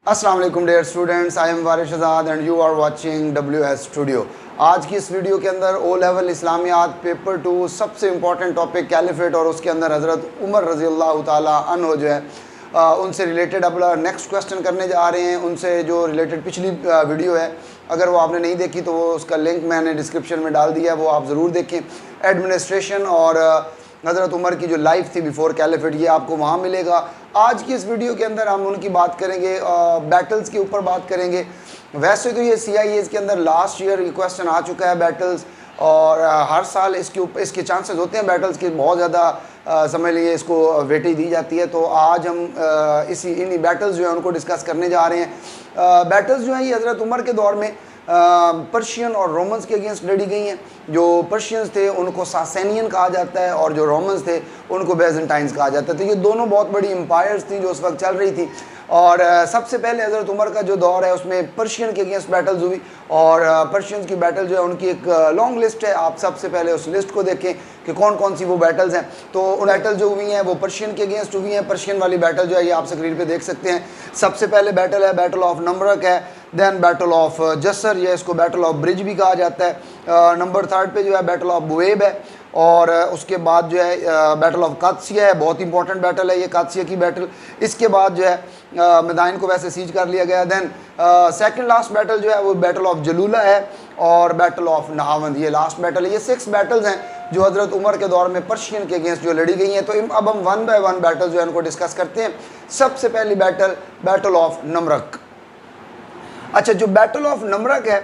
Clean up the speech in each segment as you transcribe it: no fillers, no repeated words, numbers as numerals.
अस्सलाम वालेकुम dear students, I am Warish Azad and you are watching WS studio. आज की इस वीडियो के अंदर ओ लेवल इस्लामियात पेपर 2 सबसे इम्पॉर्टेंट टॉपिक कैलिफेट और उसके अंदर हज़रत उमर रज़ी अल्लाह ताला अन्हो जो है उनसे रिलेटेड अब नेक्स्ट क्वेश्चन करने जा रहे हैं। उनसे जो रिलेटेड पिछली वीडियो है, अगर वो आपने नहीं देखी तो वो उसका लिंक मैंने डिस्क्रिप्शन में डाल दिया है, वो आप ज़रूर देखें। एडमिनिस्ट्रेशन और हज़रत उमर की जो लाइफ थी बिफोर कैलिफेट, ये आपको वहाँ मिलेगा। आज की इस वीडियो के अंदर हम उनकी बात करेंगे, बैटल्स के ऊपर बात करेंगे। वैसे तो ये CIAs के अंदर लास्ट ईयर ये क्वेश्चन आ चुका है बैटल्स, और हर साल इसके चांसेस होते हैं बैटल्स के बहुत ज़्यादा समझ लीजिए इसको वेटेज दी जाती है। तो आज हम इन्हीं बैटल्स जो है उनको डिस्कस करने जा रहे हैं। बैटल्स जो हैं ये हज़रत उमर के दौर में पर्शियन और रोमन्स के अगेंस्ट लड़ी गई हैं। जो पर्शियंस थे उनको सासेनियन कहा जाता है और जो रोमन्स थे उनको बेजेंटाइंस कहा जाता है। तो ये दोनों बहुत बड़ी एम्पायर्स थी जो उस वक्त चल रही थी। और सबसे पहले हज़रत उमर का जो दौर है उसमें पर्शियन के अगेंस्ट बैटल्स हुई, और पर्शियंस की बैटल जो है उनकी एक लॉन्ग लिस्ट है। आप सबसे पहले उस लिस्ट को देखें कि कौन कौन सी वो बैटल्स हैं। तो उन बैटल जो हुई हैं वो पर्शियन के अगेंस्ट हुई हैं। पर्शियन वाली बैटल जो है ये आप स्क्रीन पे देख सकते हैं। सबसे पहले बैटल है बैटल ऑफ नमरक है, देन बैटल ऑफ जसर, ये इसको बैटल ऑफ ब्रिज भी कहा जाता है। नंबर 3 पे जो है बैटल ऑफ बुएब है, और उसके बाद जो है बैटल ऑफ कादसिया है। बहुत इंपॉर्टेंट बैटल है ये कादसिया की बैटल। इसके बाद जो है मैदान को वैसे सीज कर लिया गया। देन सेकंड लास्ट बैटल जो है वो बैटल ऑफ जलूला है और बैटल ऑफ नहावंद, ये लास्ट बैटल है। ये 6 बैटल्स हैं जो हज़रत उमर के दौर में पर्शियन के अगेंस्ट जो लड़ी गई हैं। तो अब हम 1 बाय 1 बैटल जो है उनको डिस्कस करते हैं। सबसे पहली बैटल बैटल ऑफ नमरक। अच्छा, जो बैटल ऑफ नमरक है,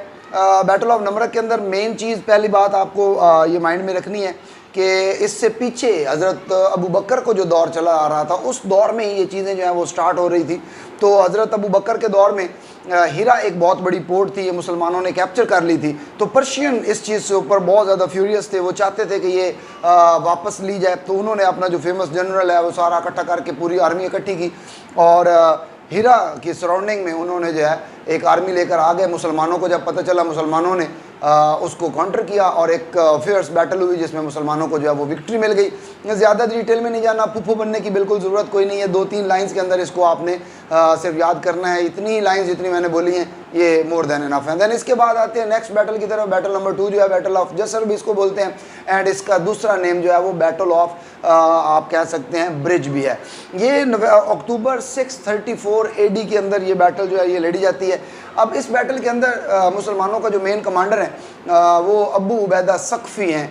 बैटल ऑफ नमरक के अंदर मेन चीज़, पहली बात आपको ये माइंड में रखनी है कि इससे पीछे हज़रत अबू बकर को जो दौर चला आ रहा था उस दौर में ही ये चीज़ें जो हैं वो स्टार्ट हो रही थी। तो हज़रत अबू बकर के दौर में हीरा एक बहुत बड़ी पोर्ट थी, ये मुसलमानों ने कैप्चर कर ली थी। तो पर्शियन इस चीज़ से ऊपर बहुत ज़्यादा फ्यूरियस थे, वो चाहते थे कि ये वापस ली जाए। तो उन्होंने अपना जो फेमस जनरल है वो सारा इकट्ठा करके पूरी आर्मी इकट्ठी की, और हीरा की सराउंडिंग में उन्होंने जो है एक आर्मी लेकर आ गए। मुसलमानों को जब पता चला, मुसलमानों ने उसको काउंटर किया और एक फियर्स बैटल हुई जिसमें मुसलमानों को जो है वो विक्ट्री मिल गई। ज़्यादा डिटेल में नहीं जाना, पुप्पू बनने की बिल्कुल ज़रूरत कोई नहीं है। 2-3 लाइंस के अंदर इसको आपने सिर्फ याद करना है। इतनी लाइंस जितनी मैंने बोली हैं ये मोर देन इनफ है। देन इसके बाद आते हैं नेक्स्ट बैटल की तरफ। बैटल नंबर 2 जो है बैटल ऑफ जसर भी इसको बोलते हैं, एंड इसका दूसरा नेम जो है वो बैटल ऑफ आप कह सकते हैं ब्रिज भी है। ये अक्टूबर 634 AD के अंदर ये बैटल जो है ये लड़ी जाती है। अब इस बैटल के अंदर मुसलमानों का जो मेन कमांडर है वो अबू उबैदा सकफ़ी हैं,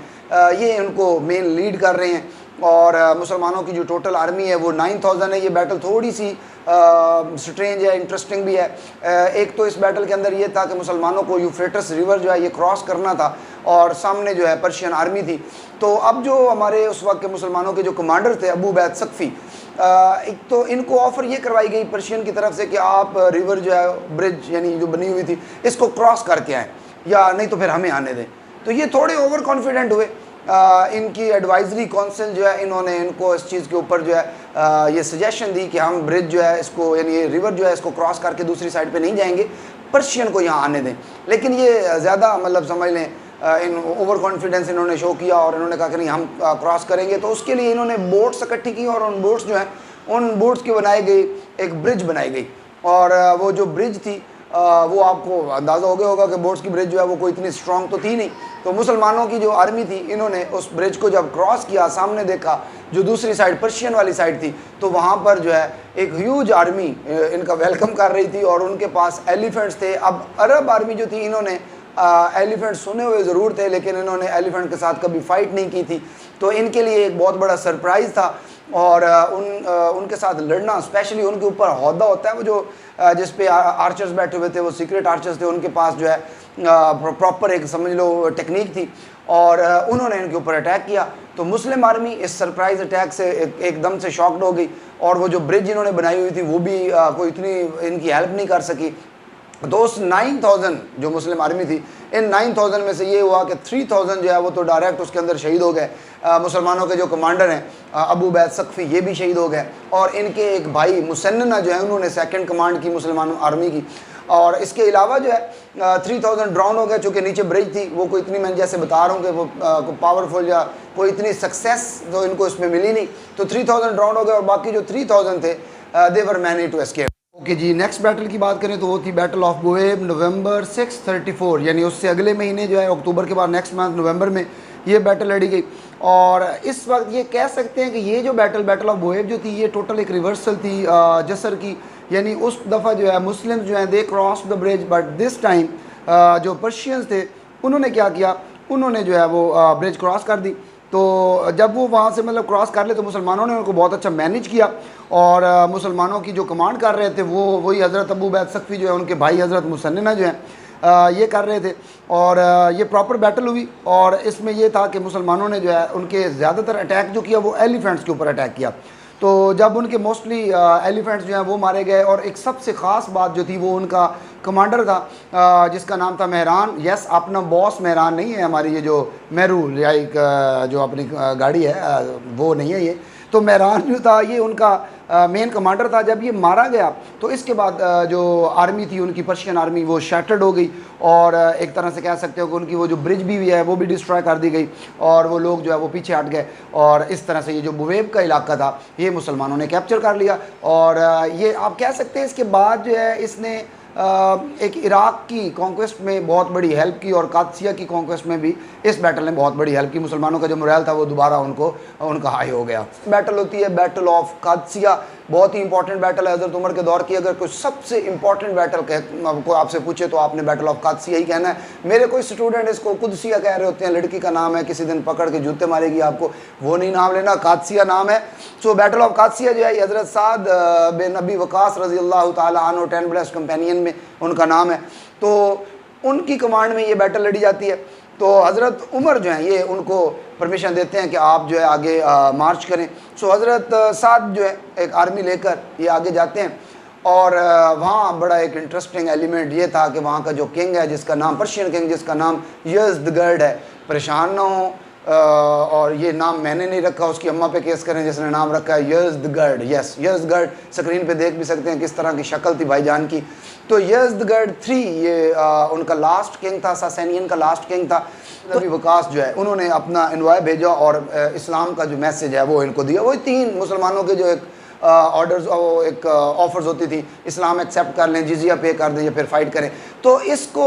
ये उनको मेन लीड कर रहे हैं। और मुसलमानों की जो टोटल आर्मी है वो 9000 है। ये बैटल थोड़ी सी स्ट्रेंज है, इंटरेस्टिंग भी है। एक तो इस बैटल के अंदर ये था कि मुसलमानों को यूफ्रेटस रिवर जो है ये क्रॉस करना था, और सामने जो है पर्शियन आर्मी थी। तो अब जो हमारे उस वक्त के मुसलमानों के जो कमांडर थे अबू उबैद सकफ़ी, एक तो इनको ऑफ़र ये करवाई गई पर्शियन की तरफ से कि आप रिवर जो है ब्रिज यानी जो बनी हुई थी इसको क्रॉस करके आएँ, या नहीं तो फिर हमें आने दें। तो ये थोड़े ओवर कॉन्फिडेंट हुए। इनकी एडवाइजरी काउंसिल जो है इन्होंने इनको इस चीज़ के ऊपर जो है ये सजेशन दी कि हम ब्रिज जो है इसको यानी रिवर जो है इसको क्रॉस करके दूसरी साइड पे नहीं जाएंगे, पर्शियन को यहाँ आने दें। लेकिन ये ज़्यादा मतलब समझ लें इन ओवर कॉन्फिडेंस इन्होंने शो किया, और इन्होंने कहा कि नहीं हम क्रॉस करेंगे। तो उसके लिए इन्होंने बोट्स इकट्ठी की, और उन बोट्स जो हैं उन बोट्स की बनाई गई एक ब्रिज बनाई गई। और वो जो ब्रिज थी वो आपको अंदाज़ा हो गया होगा कि बोट्स की ब्रिज जो है वो कोई इतनी स्ट्रॉन्ग तो थी नहीं। तो मुसलमानों की जो आर्मी थी इन्होंने उस ब्रिज को जब क्रॉस किया, सामने देखा जो दूसरी साइड पर्शियन वाली साइड थी, तो वहाँ पर जो है एक ह्यूज आर्मी इनका वेलकम कर रही थी, और उनके पास एलिफेंट्स थे। अब अरब आर्मी जो थी इन्होंने एलिफेंट सुने हुए ज़रूर थे, लेकिन इन्होंने एलिफेंट के साथ कभी फ़ाइट नहीं की थी। तो इनके लिए एक बहुत बड़ा सरप्राइज़ था, और उनके साथ लड़ना, स्पेशली उनके ऊपर हौदा होता है वो जो जिस पे आर्चर्स बैठे हुए थे, वो सीक्रेट आर्चर्स थे, उनके पास जो है प्रॉपर एक समझ लो टेक्निक थी, और उन्होंने इनके ऊपर अटैक किया। तो मुस्लिम आर्मी इस सरप्राइज़ अटैक से एकदम से शॉक्ड हो गई, और वो जो ब्रिज इन्होंने बनाई हुई थी वो भी कोई इतनी इनकी हेल्प नहीं कर सकी। तो उस 9000 जो मुस्लिम आर्मी थी, इन 9000 में से ये हुआ कि 3000 जो है वो तो डायरेक्ट उसके अंदर शहीद हो गए। मुसलमानों के जो कमांडर हैं अबू उबैद सकफ़ी, ये भी शहीद हो गए, और इनके एक भाई मुसन्नना जो है उन्होंने सेकंड कमांड की मुसलमान आर्मी की। और इसके अलावा जो है 3000 ड्राउन हो गए, चूँकि नीचे ब्रिज थी वो कोई इतनी, मैं जैसे बता रहा हूँ कि वो पावरफुल या कोई इतनी सक्सेस तो इनको इसमें मिली नहीं। तो 3000 ड्राउन हो गए, और बाकी जो 3000 थे they were many to escape. Okay ji, next battle की बात करें तो वो थी बैटल ऑफ बुएब, नवंबर 634, यानी उससे अगले महीने जो है अक्टूबर के बाद नेक्स्ट मंथ नवंबर में ये बैटल लड़ी गई। और इस वक्त ये कह सकते हैं कि ये जो बैटल ऑफ बुएब जो थी ये टोटल एक रिवर्सल थी जसर की, यानी उस दफ़ा जो है मुस्लिम जो हैं they cross the bridge, but this time जो पर्शियंस थे उन्होंने क्या किया, उन्होंने जो है वो ब्रिज क्रॉस कर दी। तो जब वो वहाँ से मतलब क्रॉस कर ले तो मुसलमानों ने उनको बहुत अच्छा मैनेज किया, और मुसलमानों की जो कमांड कर रहे थे वो वही हज़रत अबू बैद सक़फ़ी जो है उनके भाई हज़रत मुसन्निना जो हैं ये कर रहे थे। और ये प्रॉपर बैटल हुई, और इसमें ये था कि मुसलमानों ने जो है उनके ज़्यादातर अटैक जो किया वो एलिफेंट्स के ऊपर अटैक किया। तो जब उनके मोस्टली एलिफेंट्स जो हैं वो मारे गए, और एक सबसे ख़ास बात जो थी वो उनका कमांडर था जिसका नाम था मेहरान। यस, अपना बॉस मेहरान नहीं है, हमारी ये जो मेरू या एक जो अपनी गाड़ी है वो नहीं है ये। तो मेहरान जो था ये उनका मेन कमांडर था। जब ये मारा गया तो इसके बाद जो आर्मी थी उनकी, पर्शियन आर्मी, वो शैटर्ड हो गई, और एक तरह से कह सकते हो कि उनकी वो जो ब्रिज भी है वो भी डिस्ट्रॉय कर दी गई, और वो लोग जो है वो पीछे हट गए। और इस तरह से ये जो बुवेब का इलाका था ये मुसलमानों ने कैप्चर कर लिया। और ये आप कह सकते हैं इसके बाद जो है इसने एक इराक़ की कॉन्क्वेस्ट में बहुत बड़ी हेल्प की, और कादसिया की कॉन्क्वेस्ट में भी इस बैटल ने बहुत बड़ी हेल्प की। मुसलमानों का जो मोरल था वो दोबारा उनका हाई हो गया। बैटल होती है बैटल ऑफ कादसिया, बहुत ही इंपॉर्टेंट बैटल है हज़रत उमर के दौर की। अगर कोई सबसे इंपॉर्टेंट बैटल को आपसे पूछे तो आपने बैटल ऑफ कादसिया ही कहना है। मेरे कोई स्टूडेंट इसको कुदसिया कह रहे होते हैं, लड़की का नाम है, किसी दिन पकड़ के जूते मारेगी आपको, वो नहीं नाम लेना, कादसिया नाम है। सो बैटल ऑफ कादसिया जो है हज़रत साद बिन अबी वक़ास रज़ी अल्लाह तआला अन्हु 10 ब्लेस्ड कंपेनियन में उनका नाम है। तो उनकी कमांड में ये बैटल लड़ी जाती है। तो हज़रत उमर जो हैं ये उनको परमिशन देते हैं कि आप जो है आगे मार्च करें। सो हज़रत साद जो है एक आर्मी लेकर ये आगे जाते हैं, और वहाँ बड़ा एक इंटरेस्टिंग एलिमेंट ये था कि वहाँ का जो किंग है जिसका नाम, पर्शियन किंग जिसका नाम यज़दगर्द है, परेशान ना हो और ये नाम मैंने नहीं रखा, उसकी अम्मा पे केस करें जिसने नाम रखा है यज़दगर्द। यस, यज़दगर्द, स्क्रीन पे देख भी सकते हैं किस तरह की शक्ल थी भाईजान की। तो यज़दगर्द 3 ये उनका लास्ट किंग था, सासैनियन का लास्ट किंग था। नबी वकास जो है उन्होंने अपना इन्वाय भेजा और इस्लाम का जो मैसेज है वो इनको दिया। वही 3 मुसलमानों के जो एक ऑर्डर्स एक ऑफर्स होती थी, इस्लाम एक्सेप्ट कर लें, जिजिया पे कर दें या फिर फाइट करें। तो इसको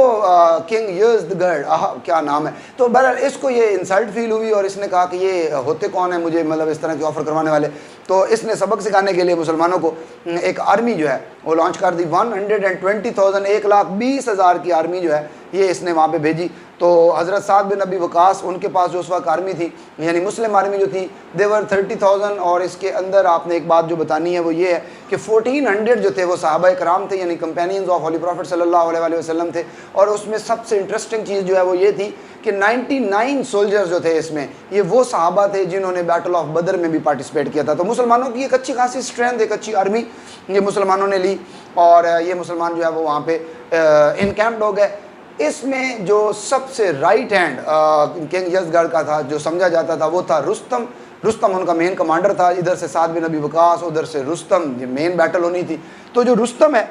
किंग यज़दगर्द, क्या नाम है, तो बहरहाल इसको ये इंसल्ट फील हुई और इसने कहा कि ये होते कौन है मुझे मतलब इस तरह की ऑफ़र करवाने वाले। तो इसने सबक सिखाने के लिए मुसलमानों को एक आर्मी जो है वो लॉन्च कर दी। 120,000 1,20,000 की आर्मी जो है ये इसने वहाँ पे भेजी। तो हज़रत साद बिन अबी वकास उनके पास जो उस वक्त आर्मी थी यानी मुस्लिम आर्मी जो थी देवर 30,000, और इसके अंदर आपने एक बात जो बतानी है वो ये है कि 1400 जो थे वो सहाबा कराम थे यानी कंपेनियंस ऑफ होली प्रॉफिट सल्लल्लाहु अलैहि वसल्लम थे। और उसमें सबसे इंटरेस्टिंग चीज़ जो है वो ये थी कि 99 सोल्जर्स जो थे इसमें ये वो सहाबा थे जिन्होंने बैटल ऑफ बदर में भी पार्टिसिपेट किया था। तो मुसलमानों की एक अच्छी खासी स्ट्रेंथ, एक अच्छी आर्मी ये मुसलमानों ने ली, और ये मुसलमान जो है वो वहाँ पे इनकैम्प्ड हो गए। इसमें जो सबसे राइट हैंड किंग यज़दगर्द का था जो समझा जाता था वो था रुस्तम। रुस्तम उनका मेन कमांडर था। इधर से साद बिन अबी वकास, उधर से रुस्तम, ये मेन बैटल होनी थी। तो जो रुस्तम है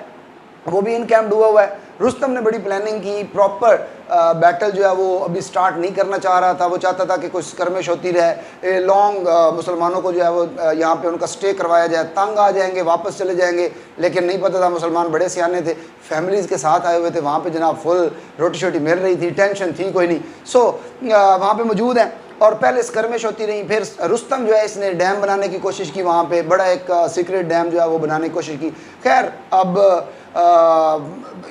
वो भी इनकैम्प्ड हुआ है। रुस्तम ने बड़ी प्लानिंग की, प्रॉपर बैटल जो है वो अभी स्टार्ट नहीं करना चाह रहा था। वो चाहता था कि कुछ स्कर्मिश होती रहे, लॉन्ग मुसलमानों को जो है वो यहाँ पे उनका स्टे करवाया जाए, तंग आ जाएंगे, वापस चले जाएंगे। लेकिन नहीं पता था, मुसलमान बड़े सियाने थे, फैमिलीज़ के साथ आए हुए थे, वहाँ पे जनाब फुल रोटी शोटी मिल रही थी, टेंशन थी कोई नहीं। सो वहाँ पे मौजूद हैं और पहले स्कर्मिश होती रही। फिर रुस्तम जो है इसने डैम बनाने की कोशिश की, वहाँ पे बड़ा एक सीक्रेट डैम जो है वो बनाने की कोशिश की। खैर अब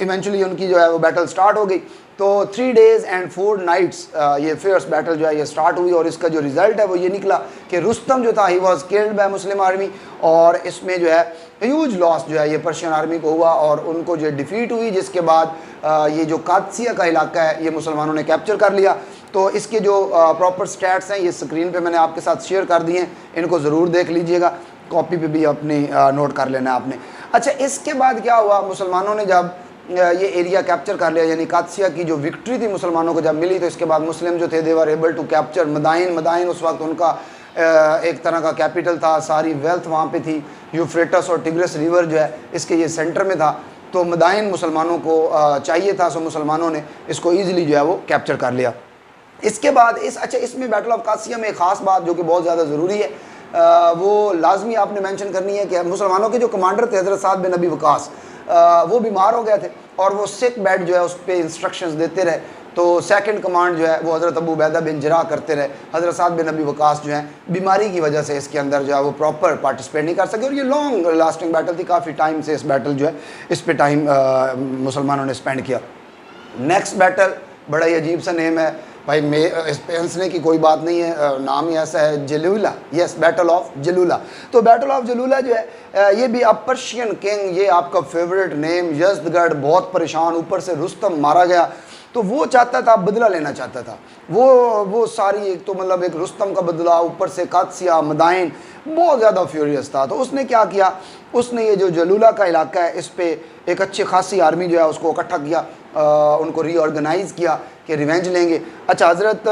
इवेंचुअली उनकी जो है वो बैटल स्टार्ट हो गई। तो 3 days and 4 nights ये फियर्स बैटल जो है ये स्टार्ट हुई, और इसका जो रिज़ल्ट है वो ये निकला कि रुस्तम जो था he was killed by Muslim army, और इसमें जो है ह्यूज लॉस जो है ये पर्शियन आर्मी को हुआ और उनको जो डिफ़ीट हुई, जिसके बाद ये जो कादसिया का इलाका है ये मुसलमानों ने कैप्चर कर लिया। तो इसके जो प्रॉपर स्टैट्स हैं ये स्क्रीन पे मैंने आपके साथ शेयर कर दिए हैं, इनको ज़रूर देख लीजिएगा, कॉपी पे भी अपनी नोट कर लेना आपने। अच्छा, इसके बाद क्या हुआ, मुसलमानों ने जब ये एरिया कैप्चर कर लिया यानी कादसिया की जो विक्ट्री थी मुसलमानों को जब मिली, तो इसके बाद मुस्लिम जो थे they were able to capture Madain. Madain उस वक्त उनका एक तरह का कैपिटल था, सारी वेल्थ वहाँ पे थी। यूफ्रेटस और टिग्रिस रिवर जो है इसके ये सेंटर में था। तो मदाइन मुसलमानों को चाहिए था, सो मुसलमानों ने इसको ईजिली जो है वो कैप्चर कर लिया। इसके बाद इसमें बैटल ऑफ कादसिया में एक ख़ास बात जो कि बहुत ज़्यादा ज़रूरी है वो लाजमी आपने मेंशन करनी है कि मुसलमानों के जो कमांडर थे हज़रत साद बिन अबी वक़ास, वो बीमार हो गए थे और वो सिक बेड जो है उस पर इंस्ट्रक्शंस देते रहे। तो सेकंड कमांड जो है वो हज़रत अबू उबैदा बिन जराह करते रहे। हज़रत साद बिन अबी वक़ास जो है बीमारी की वजह से इसके अंदर जो है वो प्रॉपर पार्टिसिपेट नहीं कर सके और ये लॉन्ग लास्टिंग बैटल थी, काफ़ी टाइम से इस बैटल जो है इस पे टाइम मुसलमानों ने स्पेंड किया। नेक्स्ट बैटल बड़ा ही अजीब सा नेम है भाई, इस पे हंसने की कोई बात नहीं है, नाम ही ऐसा है, Jalula. Yes, battle of Jalula. तो बैटल ऑफ जलूला जो है ये भी अब पर्शियन किंग, ये आपका फेवरेट नेम, यज़दगढ़ बहुत परेशान, ऊपर से रुस्तम मारा गया, तो वो चाहता था, बदला लेना चाहता था। वो सारी एक तो मतलब एक रुस्तम का बदला, ऊपर से कादसिया मदाइन, बहुत ज़्यादा फ्यूरियस था। तो उसने क्या किया, उसने ये जो जलूला का इलाका है इस पर एक अच्छी खासी आर्मी जो है उसको इकट्ठा किया, उनको रीऑर्गेनाइज़ किया कि रिवेंज लेंगे। अच्छा, हज़रत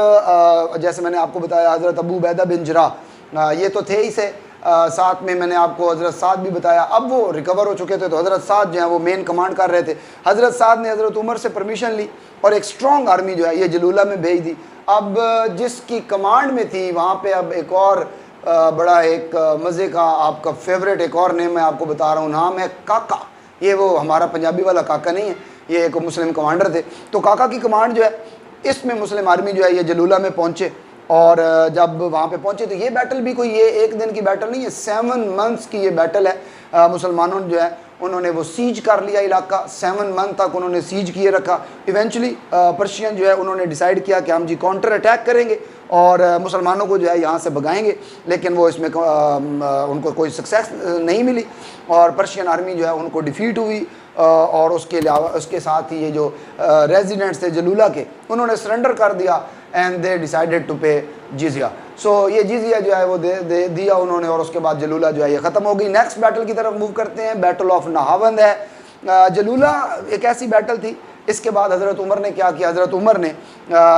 जैसे मैंने आपको बताया हज़रत अबू उबैदा बिन जराह ये तो थे ही से, साथ में मैंने आपको हज़रत साद भी बताया। अब वो रिकवर हो चुके थे तो हज़रत साद जो है वो मेन कमांड कर रहे थे। हज़रत साद ने हज़रत उमर से परमिशन ली और एक स्ट्रॉन्ग आर्मी जो है ये जलूला में भेज दी। अब जिसकी कमांड में थी वहाँ पे अब एक और बड़ा एक मज़े का आपका फेवरेट एक और नेम मैं आपको बता रहा हूँ, नाम है काका। ये वो हमारा पंजाबी वाला काका नहीं है, ये एक मुस्लिम कमांडर थे। तो काका की कमांड जो है इसमें मुस्लिम आर्मी जो है ये जलूला में पहुँचे और जब वहाँ पे पहुँचे तो ये बैटल भी कोई ये एक दिन की बैटल नहीं है, 7 मंथ्स की ये बैटल है। मुसलमानों ने जो है उन्होंने वो सीज कर लिया इलाका, 7 मंथ तक उन्होंने सीज किए रखा। इवेंचुअली पर्शियन जो है उन्होंने डिसाइड किया कि हम जी काउंटर अटैक करेंगे और मुसलमानों को जो है यहाँ से भगाएंगे, लेकिन वो इसमें उनको कोई सक्सेस नहीं मिली और पर्शियन आर्मी जो है उनको डिफीट हुई। और उसके अलावा उसके साथ ही ये जो रेजिडेंट्स थे जलूला के, उन्होंने सरेंडर कर दिया एंड दे डिसाइडेड टू पे जिजिया। सो ये जिजिया जो है वो दे दिया उन्होंने और उसके बाद जलूला जो है ये ख़त्म हो गई। नेक्स्ट बैटल की तरफ मूव करते हैं, बैटल ऑफ नाहावंद है। जलूला एक ऐसी बैटल थी, इसके बाद हज़रत उमर ने क्या किया, हज़रत उमर ने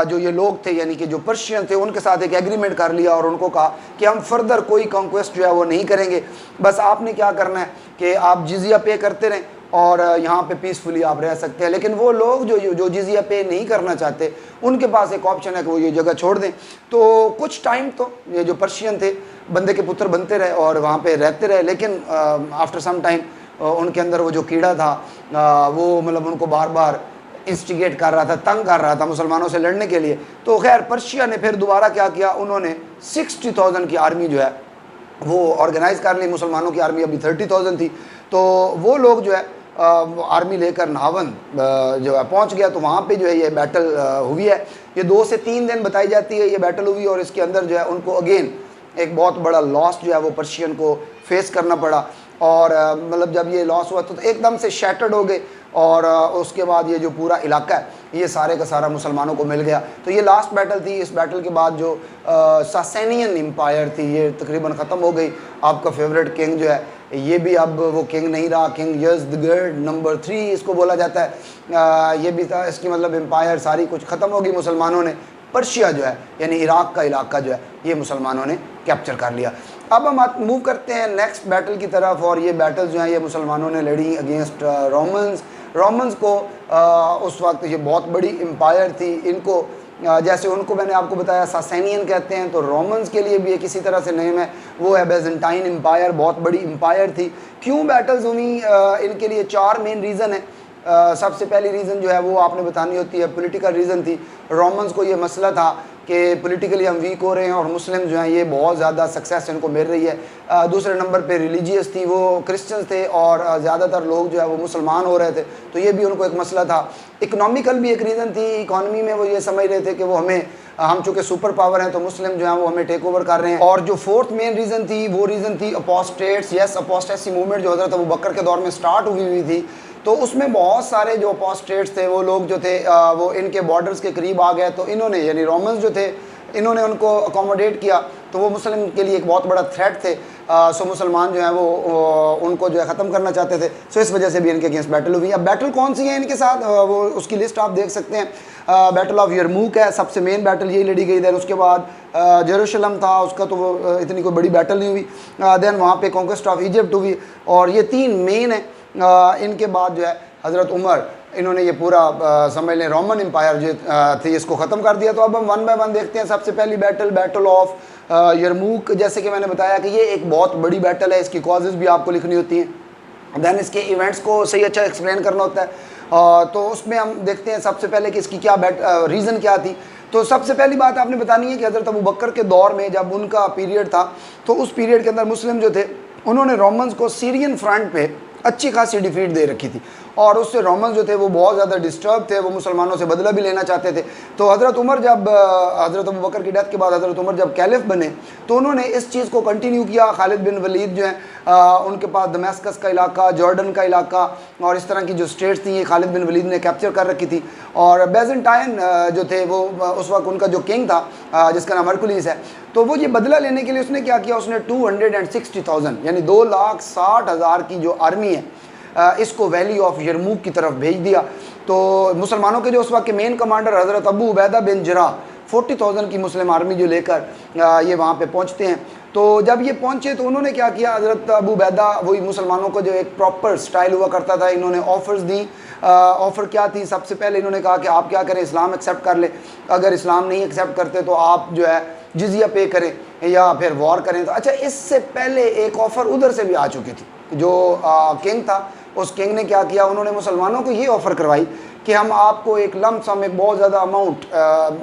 जो ये लोग थे यानी कि जो पर्शियन थे उनके साथ एक एग्रीमेंट कर लिया और उनको कहा कि हम फर्दर कोई कॉन्क्वेस्ट जो है वो नहीं करेंगे, बस आपने क्या करना है कि आप जिजिया पे करते रहें और यहाँ पे पीसफुली आप रह सकते हैं। लेकिन वो लोग जो जिजिया पे नहीं करना चाहते उनके पास एक ऑप्शन है कि वो ये जगह छोड़ दें। तो कुछ टाइम तो ये जो पर्शियन थे बंदे के पुत्र बनते रहे और वहाँ पे रहते रहे, लेकिन आफ्टर सम टाइम उनके अंदर वो जो कीड़ा था वो मतलब उनको बार बार इंस्टिगेट कर रहा था, तंग कर रहा था मुसलमानों से लड़ने के लिए। तो खैर पर्शिया ने फिर दोबारा क्या किया, उन्होंने 60,000 की आर्मी जो है वो ऑर्गेनाइज़ कर ली। मुसलमानों की आर्मी अभी 30,000 थी। तो वो लोग जो है आर्मी लेकर नाहवंद जो है पहुंच गया। तो वहाँ पे जो है ये बैटल हुई है, ये 2 से 3 दिन बताई जाती है ये बैटल हुई और इसके अंदर जो है उनको अगेन एक बहुत बड़ा लॉस जो है वो पर्शियन को फेस करना पड़ा। और मतलब जब ये लॉस हुआ तो एकदम से शैटर्ड हो गए और उसके बाद ये जो पूरा इलाका है ये सारे का सारा मुसलमानों को मिल गया। तो ये लास्ट बैटल थी। इस बैटल के बाद जो सासेनियन एम्पायर थी ये तकरीबन ख़त्म हो गई। आपका फेवरेट किंग जो है ये भी अब वो किंग नहीं रहा, किंग यज़दगढ़ नंबर 3 इसको बोला जाता है। ये भी था, इसकी मतलब एम्पायर सारी कुछ ख़त्म हो गई। मुसलमानों ने पर्शिया जो है यानी इराक़ का इलाका जो है ये मुसलमानों ने कैप्चर कर लिया। अब हम मूव करते हैं नेक्स्ट बैटल की तरफ और ये बैटल जो है ये मुसलमानों ने लड़ी अगेंस्ट रोमन्स को। उस वक्त ये बहुत बड़ी एम्पायर थी। इनको जैसे उनको मैंने आपको बताया सासेनियन कहते हैं, तो रोमन्स के लिए भी एक इसी तरह से नेम है, वो है बेजेंटाइन एम्पायर, बहुत बड़ी एम्पायर थी। क्यों बैटल्स हुई इनके लिए 4 मेन रीज़न है। सबसे पहली रीज़न जो है वो आपने बतानी होती है, पॉलिटिकल रीज़न थी। रोमन्स को ये मसला था कि पॉलिटिकली हम वीक हो रहे हैं और मुस्लिम जो हैं ये बहुत ज़्यादा सक्सेस इनको मिल रही है। दूसरे नंबर पे रिलीजियस थी, वो क्रिश्चियंस थे और ज़्यादातर लोग जो है वो मुसलमान हो रहे थे, तो ये भी उनको एक मसला था। इकोनॉमिकल भी एक रीज़न थी, इकॉनमी में वो ये समझ रहे थे कि वो हम चूँकि सुपर पावर हैं तो मुस्लिम जो हैं वो हमें टेक ओवर कर रहे हैं। और जो 4th मेन रीज़न थी वो रीज़न थी अपोस्टेट्स। यस, अपोस्टेसी मूवमेंट जो हज़रत अबू बकर के दौर में स्टार्ट हुई थी, तो उसमें बहुत सारे जो अपोस्टेट्स थे वो लोग जो थे वो इनके बॉर्डर्स के करीब आ गए, तो इन्होंने यानी रोमन्स जो थे इन्होंने उनको अकोमोडेट किया, तो वो मुस्लिम के लिए एक बहुत बड़ा थ्रेट थे। सो मुसलमान जो हैं वो उनको जो है ख़त्म करना चाहते थे। सो इस वजह से भी इनके अगेंस्ट बैटल हुई। अब बैटल कौन सी है इनके साथ वो उसकी लिस्ट आप देख सकते हैं। बैटल ऑफ यरमूक है, सबसे मेन बैटल यही लड़ी गई। देन उसके बाद जेरूशलम था, उसका तो वो इतनी कोई बड़ी बैटल नहीं हुई। देन वहाँ पे कॉन्क्वेस्ट ऑफ इजिप्ट हुई और ये 3 मेन है। इनके बाद जो है हज़रत उमर इन्होंने ये पूरा समझ लें रोमन एम्पायर जो थी इसको ख़त्म कर दिया। तो अब हम 1 बाय 1 देखते हैं। सबसे पहली बैटल ऑफ यरमूक जैसे कि मैंने बताया कि ये एक बहुत बड़ी बैटल है, इसकी कॉजेज़ भी आपको लिखनी होती हैं, दैन इसके इवेंट्स को सही अच्छा एक्सप्लेन करना होता है। तो उसमें हम देखते हैं सबसे पहले कि इसकी क्या रीज़न क्या थी। तो सबसे पहली बात आपने बतानी है कि हज़रत अबू बकर के दौर में जब उनका पीरियड था, तो उस पीरियड के अंदर मुस्लिम जो थे उन्होंने रोमन्स को सीरियन फ्रंट पे अच्छी खासी डिफीट दे रखी थी, और उससे रोमन्स जो थे वो बहुत ज़्यादा डिस्टर्ब थे, वो मुसलमानों से बदला भी लेना चाहते थे। तो हज़रत उमर जब हज़रत अबू बकर की डेथ के बाद हज़रत उमर जब कैलिफ बने तो उन्होंने इस चीज़ को कंटिन्यू किया। खालिद बिन वलीद जो हैं उनके पास दमेस्कस का इलाका, जॉर्डन का इलाका और इस तरह की जो स्टेट्स थी ये खालिद बिन वलीद ने कैप्चर कर रखी थी। और बैजेंटाइन जो थे वो उस वक्त उनका जो किंग था जिसका नाम हरकुलिस है, तो वो ये बदला लेने के लिए उसने क्या किया, उसने 260,000 यानी 2,60,000 की जो आर्मी है इसको वैली ऑफ यरमूक की तरफ भेज दिया। तो मुसलमानों के जो उस वक्त के मेन कमांडर हज़रत अबू उबैदा बिन जराह 40,000 की मुस्लिम आर्मी जो लेकर ये वहाँ पे पहुँचते हैं। तो जब ये पहुँचे तो उन्होंने क्या किया, हज़रत अबू उबैदा वही मुसलमानों को जो एक प्रॉपर स्टाइल हुआ करता था, इन्होंने ऑफ़र्स दी। ऑफ़र क्या थी, सबसे पहले इन्होंने कहा कि आप क्या करें, इस्लाम एक्सेप्ट कर ले, अगर इस्लाम नहीं एक्सेप्ट करते तो आप जो है जिजिया पे करें या फिर वॉर करें। तो अच्छा, इससे पहले एक ऑफ़र उधर से भी आ चुकी थी। जो किंग था उस किंग ने क्या किया, उन्होंने मुसलमानों को ये ऑफ़र करवाई कि हम आपको एक लम सम, एक बहुत ज़्यादा अमाउंट,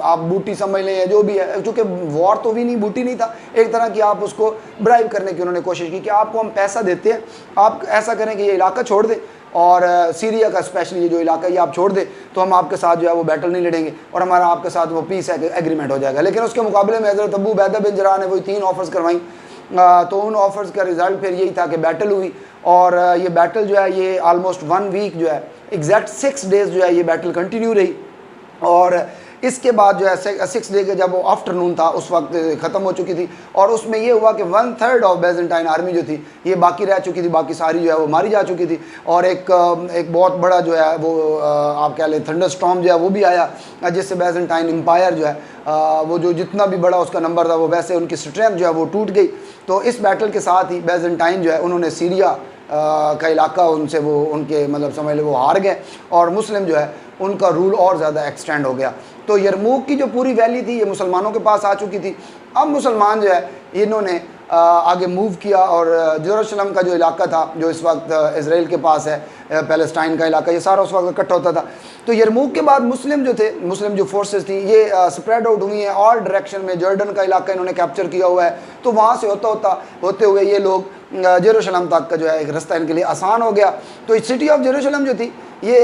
आप बूटी समझ लें या जो भी है, क्योंकि वॉर तो भी नहीं, बूटी नहीं था, एक तरह की आप उसको ब्राइब करने की उन्होंने कोशिश की कि आपको हम पैसा देते हैं, आप ऐसा करें कि ये इलाका छोड़ दें और सीरिया का स्पेशली ये जो इलाका ये आप छोड़ दें, तो हम आपके साथ जो है वो बैटल नहीं लड़ेंगे और हमारा आपके साथ वो पीस एग्रीमेंट हो जाएगा। लेकिन उसके मुकाबले में हज़रत अबू उबैदा बिन जराह ने वही 3 ऑफ़र्स करवाई। तो उन ऑफ़र्स का रिज़ल्ट फिर यही था कि बैटल हुई, और ये बैटल जो है ये आलमोस्ट 1 वीक जो है, एग्जैक्ट 6 डेज़ जो है ये बैटल कंटिन्यू रही। और इसके बाद जो है 6 डे के जब वो आफ्टरनून था उस वक्त ख़त्म हो चुकी थी, और उसमें ये हुआ कि 1/3 ऑफ बैजेंटाइन आर्मी जो थी ये बाकी रह चुकी थी, बाकी सारी जो है वो मारी जा चुकी थी। और एक बहुत बड़ा जो है वो आप कह लें थंडर स्टॉर्म जो है वो भी आया, जिससे बैजेंटाइन एम्पायर जो है वो जो जितना भी बड़ा उसका नंबर था वो वैसे उनकी स्ट्रेंथ जो है वो टूट गई। तो इस बैटल के साथ ही बैजेंटाइन जो है उन्होंने सीरिया का इलाका उनसे वो उनके मतलब समझ लो वो हार गए, और मुस्लिम जो है उनका रूल और ज़्यादा एक्सटेंड हो गया। तो यरमूक की जो पूरी वैली थी ये मुसलमानों के पास आ चुकी थी। अब मुसलमान जो है इन्होंने आगे मूव किया, और जेरूशलम का जो इलाका था जो इस वक्त इसराइल के पास है, पैलेस्टाइन का इलाका, ये सारा उस वक्त इकट्ठा होता था। तो यरमूक के बाद मुस्लिम जो थे, मुस्लिम जो फोर्सेस थी ये स्प्रेड आउट हुई हैं ऑल डायरेक्शन में। जॉर्डन का इलाका इन्होंने कैप्चर किया हुआ है, तो वहाँ से होते हुए ये लोग जेरूशलम तक का जो है एक रास्ता इनके लिए आसान हो गया। तो सिटी ऑफ जेरूशलम जो थी ये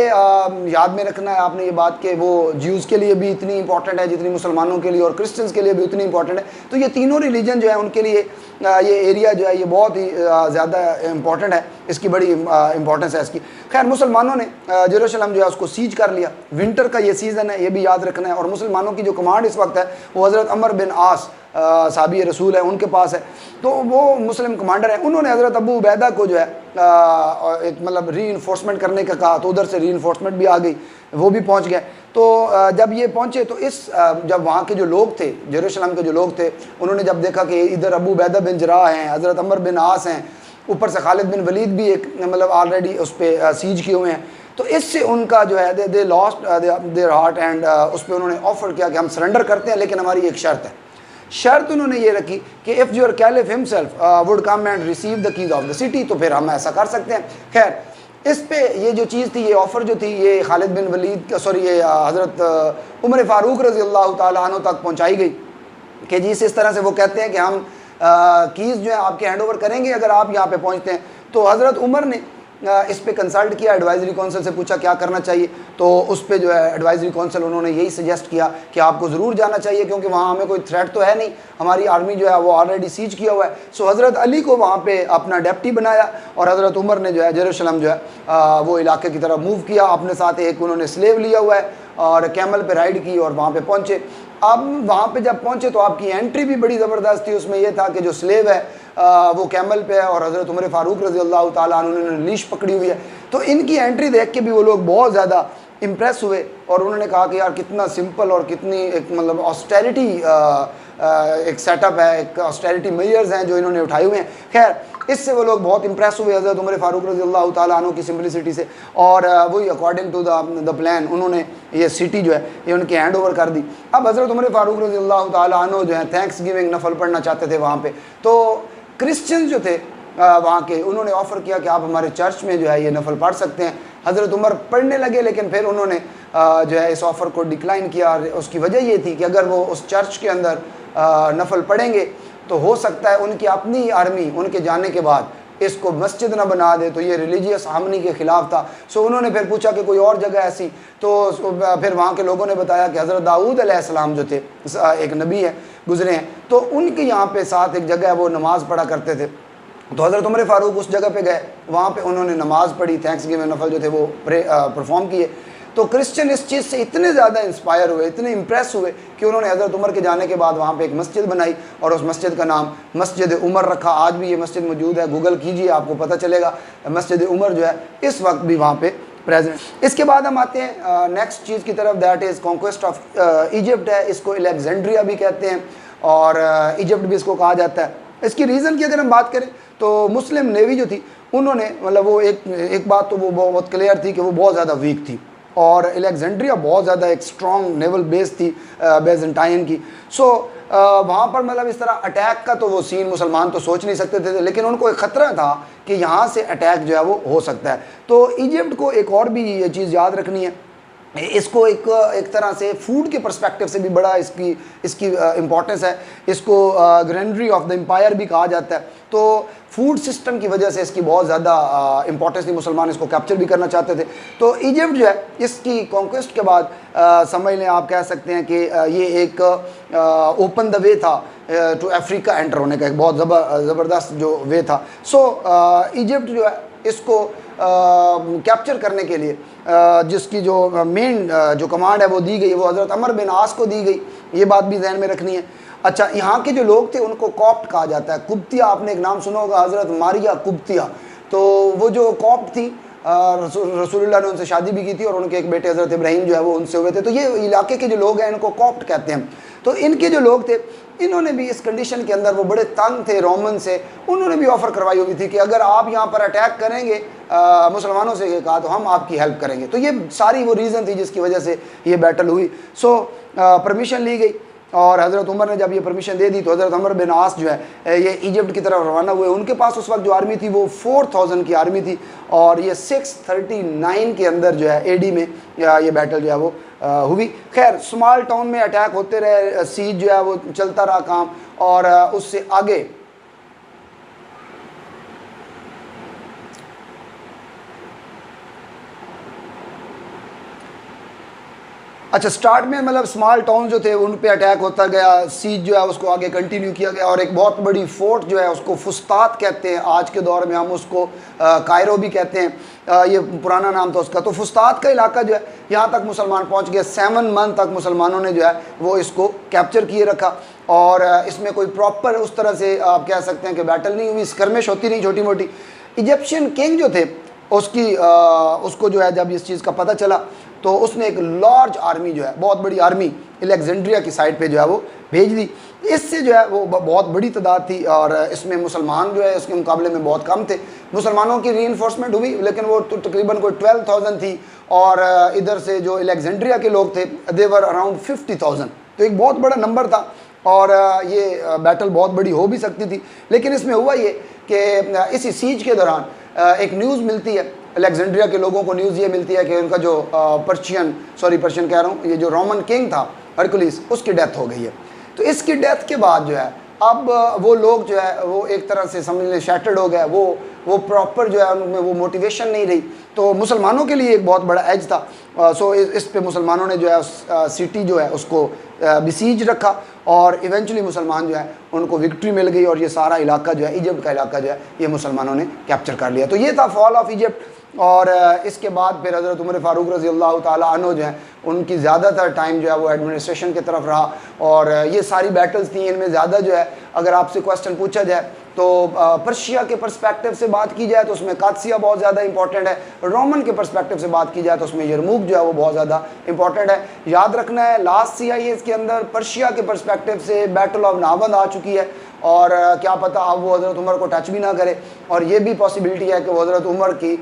याद में रखना है आपने ये बात कि वो ज्यूज़ के लिए भी इतनी इंपॉर्टेंट है जितनी मुसलमानों के लिए, और क्रिश्चियंस के लिए भी उतनी इंपॉर्टेंट है। तो ये तीनों रिलीजन जो है उनके लिए ये एरिया जो है ये बहुत ही ज़्यादा इंपॉर्टेंट है, इसकी बड़ी इंपॉर्टेंस है इसकी। खैर मुसलमानों ने जेरूशलम जो है उसको सीज कर लिया। विंटर का ये सीज़न है, ये भी याद रखना है। और मुसलमानों की जो कमांड इस वक्त है वो हज़रत अमर बिन आस साहबी रसूल है उनके पास है, तो वो मुस्लिम कमांडर है। उन्होंने हज़रत अबू उबैदा को जो है एक मतलब री इन्फोर्समेंट करने का कहा, तो उधर से री इन्फोर्समेंट भी आ गई, वो भी पहुंच गए। तो जब ये पहुंचे तो जब वहाँ के जो लोग थे, जेरूशलम के जो लोग थे, उन्होंने जब देखा कि इधर अबू उबैदा बिन जराह हैं, हज़रत अमर बिन आस हैं, ऊपर से खालिद बिन वलीद भी एक मतलब ऑलरेडी उस पर सीज किए हुए हैं, तो इससे उनका जो है they lost their heart, and उस पर उन्होंने ऑफ़र किया कि हम सरेंडर करते हैं, लेकिन हमारी एक शर्त है। शर्त उन्होंने ये रखी कि if your caliph himself would come and receive the keys of the city, तो फिर हम ऐसा कर सकते हैं। खैर इस पे ये जो चीज़ थी, ये ऑफ़र जो थी, ये खालिद बिन वलीद सॉरी ये हज़रत उमर फ़ारूक रज़ी अल्लाह ताला अन्हु तक पहुँचाई गई कि जी इस तरह से वो कहते हैं कि हम कीज़ जो है आपके हैंड ओवर करेंगे अगर आप यहाँ पे पहुँचते हैं। तो हज़रत उमर ने इस पे कंसल्ट किया, एडवाइजरी काउंसिल से पूछा क्या करना चाहिए, तो उस पे जो है एडवाइजरी काउंसिल उन्होंने यही सजेस्ट किया कि आपको ज़रूर जाना चाहिए, क्योंकि वहाँ हमें कोई थ्रेट तो है नहीं, हमारी आर्मी जो है वो ऑलरेडी सीज किया हुआ है। सो हज़रत अली को वहाँ पे अपना डेप्टी बनाया, और हज़रत उमर ने जो है जेरूशलम जो है वो इलाके की तरफ मूव किया। अपने साथ एक उन्होंने स्लेव लिया हुआ है और कैमल पे राइड की और वहाँ पे पहुँचे। अब वहाँ पे जब पहुँचे तो आपकी एंट्री भी बड़ी ज़बरदस्त थी। उसमें यह था कि जो स्लेव है वो कैमल पे है, और हज़रत उमर फ़ारूक रज़ी अल्लाह ताला अन्हु ने लीश पकड़ी हुई है। तो इनकी एंट्री देख के भी वो लोग बहुत ज़्यादा इम्प्रेस हुए और उन्होंने कहा कि यार कितना सिंपल और कितनी एक मतलब ऑस्टेरिटी एक सेटअप है, एक ऑस्टेरिटी मेजर्स हैं जो इन्होंने उठाए हुए हैं। खैर इससे वो लोग बहुत इंप्रेस हुए हज़रत उमर फ़ारूक रज़ियल्लाहु ताला अन्हु की सिंपलिसिटी से, और वही अकॉर्डिंग टू द प्लान उन्होंने ये सिटी जो है ये उनके हैंड ओवर कर दी। अब हज़रत उमर फ़ारूक रज़ियल्लाहु ताला अन्हु जो है थैंक्स गिविंग नफल पढ़ना चाहते थे वहाँ पे, तो क्रिश्चियन जो थे वहाँ के, उन्होंने ऑफ़र किया कि आप हमारे चर्च में जो है ये नफल पढ़ सकते हैं। हज़रत उमर पढ़ने लगे, लेकिन फिर उन्होंने जो है इस ऑफ़र को डिक्लाइन किया। उसकी वजह ये थी कि अगर वो उस चर्च के अंदर नफल पढ़ेंगे तो हो सकता है उनकी अपनी आर्मी उनके जाने के बाद इसको मस्जिद ना बना दे, तो ये रिलीजियस हार्मनी के ख़िलाफ़ था। सो उन्होंने फिर पूछा कि कोई और जगह ऐसी, तो फिर वहाँ के लोगों ने बताया कि हज़रत दाऊद अलैहिस्सलाम जो थे एक नबी है गुज़रे हैं, तो उनके यहाँ पे साथ एक जगह वो नमाज़ पढ़ा करते थे। तो हज़रत उमर फ़ारूक उस जगह पे गए, वहाँ पे उन्होंने नमाज़ पढ़ी, थैंक्स गिविंग नफल जो थे वो परफॉर्म किए। तो क्रिश्चियन इस चीज़ से इतने ज़्यादा इंस्पायर हुए, इतने इम्प्रेस हुए कि उन्होंने हज़रत उमर के जाने के बाद वहाँ पे एक मस्जिद बनाई और उस मस्जिद का नाम मस्जिद उमर रखा। आज भी ये मस्जिद मौजूद है, गूगल कीजिए आपको पता चलेगा। मस्जिद उमर जो है इस वक्त भी वहाँ पे प्रेजेंट। इसके बाद हम आते हैं नेक्स्ट चीज़ की तरफ, that is conquest of Egypt है। इसको अलेक्जेंड्रिया भी कहते हैं और इजिप्ट भी इसको कहा जाता है। इसकी रीज़न की अगर हम बात करें तो मुस्लिम नेवी जो थी उन्होंने मतलब वो एक बात तो वो बहुत क्लियर थी कि वो बहुत ज़्यादा वीक थी, और अलेक्जेंड्रिया बहुत ज़्यादा एक स्ट्रॉन्ग नेवल बेस थी बेजेंटाइन की। सो वहाँ पर मतलब इस तरह अटैक का तो वो सीन मुसलमान तो सोच नहीं सकते थे, लेकिन उनको एक ख़तरा था कि यहाँ से अटैक जो है वो हो सकता है। तो इजिप्ट को एक और भी ये चीज़ याद रखनी है, इसको एक तरह से फूड के पर्सपेक्टिव से भी बड़ा इसकी इम्पोर्टेंस है। इसको ग्रैंडरी ऑफ द एम्पायर भी कहा जाता है। तो फूड सिस्टम की वजह से इसकी बहुत ज़्यादा इम्पोर्टेंस थी, मुसलमान इसको कैप्चर भी करना चाहते थे। तो इजिप्ट जो है इसकी कॉन्क्वेस्ट के बाद समझ लें, आप कह सकते हैं कि ये एक ओपन द वे था टू अफ्रीका एंटर होने का, एक बहुत ज़बरदस्त जो वे था। सो इजिप्ट जो है इसको कैप्चर करने के लिए जिसकी जो मेन जो कमांड है वो दी गई, वो हज़रत अमर बिन आस को दी गई। ये बात भी जहन में रखनी है। अच्छा, यहाँ के जो लोग थे उनको कॉप्ट कहा जाता है। कुब्तिया, आपने एक नाम सुना होगा, हज़रत मारिया कुब्तिया। तो वो जो कॉप्ट थी रसूलुल्लाह ने उनसे शादी भी की थी और उनके एक बेटे हज़रत इब्राहीम जो है वो उनसे हुए थे। तो ये इलाके के जो लोग हैं इनको कॉप्ट कहते हैं। तो इनके जो लोग थे इन्होंने भी इस कंडीशन के अंदर, वो बड़े तंग थे रोमन से, उन्होंने भी ऑफ़र करवाई हुई थी कि अगर आप यहाँ पर अटैक करेंगे मुसलमानों से, ये कहा, तो हम आपकी हेल्प करेंगे। तो ये सारी वो रीज़न थी जिसकी वजह से ये बैटल हुई। सो परमिशन ली गई और हज़रत उमर ने जब ये परमिशन दे दी तो हज़रत अमर बिन आस जो है ये इजिप्ट की तरफ रवाना हुए। उनके पास उस वक्त जो आर्मी थी वो 4000 की आर्मी थी और ये 639 के अंदर जो है AD में ये बैटल जो है वो हुई। खैर स्मॉल टाउन में अटैक होते रहे, सीज जो है वो चलता रहा काम, और उससे आगे अच्छा स्टार्ट में मतलब स्मॉल टाउन जो थे उन पे अटैक होता गया, सीज जो है उसको आगे कंटिन्यू किया गया और एक बहुत बड़ी फोर्ट जो है उसको फुस्तात कहते हैं। आज के दौर में हम उसको कायरो भी कहते हैं, ये पुराना नाम था उसका। तो फुस्तात का इलाका जो है यहाँ तक मुसलमान पहुँच गए। 7 मंथ तक मुसलमानों ने जो है वो इसको कैप्चर किए रखा और इसमें कोई प्रॉपर उस तरह से आप कह सकते हैं कि बैटल नहीं हुई, स्कर्मिश होती रही छोटी मोटी। इजिप्शियन किंग जो थे उसको जो है जब इस चीज़ का पता चला तो उसने एक लार्ज आर्मी जो है, बहुत बड़ी आर्मी अलेक्जेंड्रिया की साइड पे जो है वो भेज दी। इससे जो है वो बहुत बड़ी तादाद थी और इसमें मुसलमान जो है उसके मुकाबले में बहुत कम थे। मुसलमानों की रीइंफोर्समेंट हुई लेकिन वो तकरीबन कोई 12,000 थी और इधर से जो अलेक्जेंड्रिया के लोग थे दे वर अराउंड 50,000। तो एक बहुत बड़ा नंबर था और ये बैटल बहुत बड़ी हो भी सकती थी। लेकिन इसमें हुआ ये कि इसी सीज के दौरान एक न्यूज़ मिलती है, अलेक्जेंड्रिया के लोगों को न्यूज़ ये मिलती है कि उनका जो पर्शियन कह रहा हूँ, ये जो रोमन किंग था हरकुलिस, उसकी डेथ हो गई है। तो इसकी डेथ के बाद जो है अब वो लोग जो है वो एक तरह से समझ लें शैटर्ड हो गए, वो प्रॉपर जो है उनमें वो मोटिवेशन नहीं रही। तो मुसलमानों के लिए एक बहुत बड़ा एज था। सो इस पे मुसलमानों ने जो है उस सिटी जो है उसको बिसीज रखा और इवेंचुअली मुसलमान जो है उनको विक्ट्री मिल गई और ये सारा इलाका जो है, इजिप्ट का इलाका जो है, ये मुसलमानों ने कैप्चर कर लिया। तो ये था फॉल ऑफ इजिप्ट। और इसके बाद फिर हज़रत उमर फ़ारूक रज़ियल्लाहु ताला अन्हु जो है उनकी ज़्यादातर टाइम जो है वो एडमिनिस्ट्रेशन की तरफ रहा और ये सारी बैटल्स थी। इनमें ज़्यादा जो है अगर आपसे क्वेश्चन पूछा जाए तो पर्शिया के पर्सपेक्टिव से बात की जाए तो उसमें कादसिया बहुत ज़्यादा इंपॉर्टेंट है। रोमन के पर्सपेक्टिव से बात की जाए तो उसमें यरमूक जो है वो बहुत ज़्यादा इंपॉर्टेंट है। याद रखना है लास्ट CIS के अंदर पर्शिया के पर्सपेक्टिव से बैटल ऑफ नाबंद आ चुकी है, और क्या पता अब वो हज़रत उमर को टच भी ना करे, और ये भी पॉसिबिलिटी है कि वो हज़रत उमर की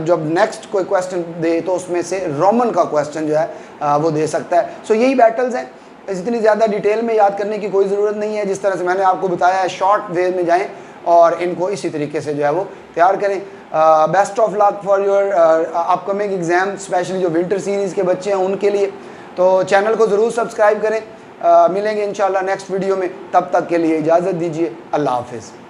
जब नेक्स्ट कोई क्वेश्चन दे तो उसमें से रोमन का क्वेश्चन जो है वो दे सकता है। सो यही बैटल्स हैं, इतनी ज़्यादा डिटेल में याद करने की कोई ज़रूरत नहीं है। जिस तरह से मैंने आपको बताया है शॉर्ट वे में जाएं और इनको इसी तरीके से जो है वो तैयार करें। Best of luck for your upcoming exam, specially जो विंटर सीरीज़ के बच्चे हैं उनके लिए। तो चैनल को ज़रूर सब्सक्राइब करें। मिलेंगे इंशाल्लाह नेक्स्ट वीडियो में, तब तक के लिए इजाज़त दीजिए। अल्लाह हाफिज़।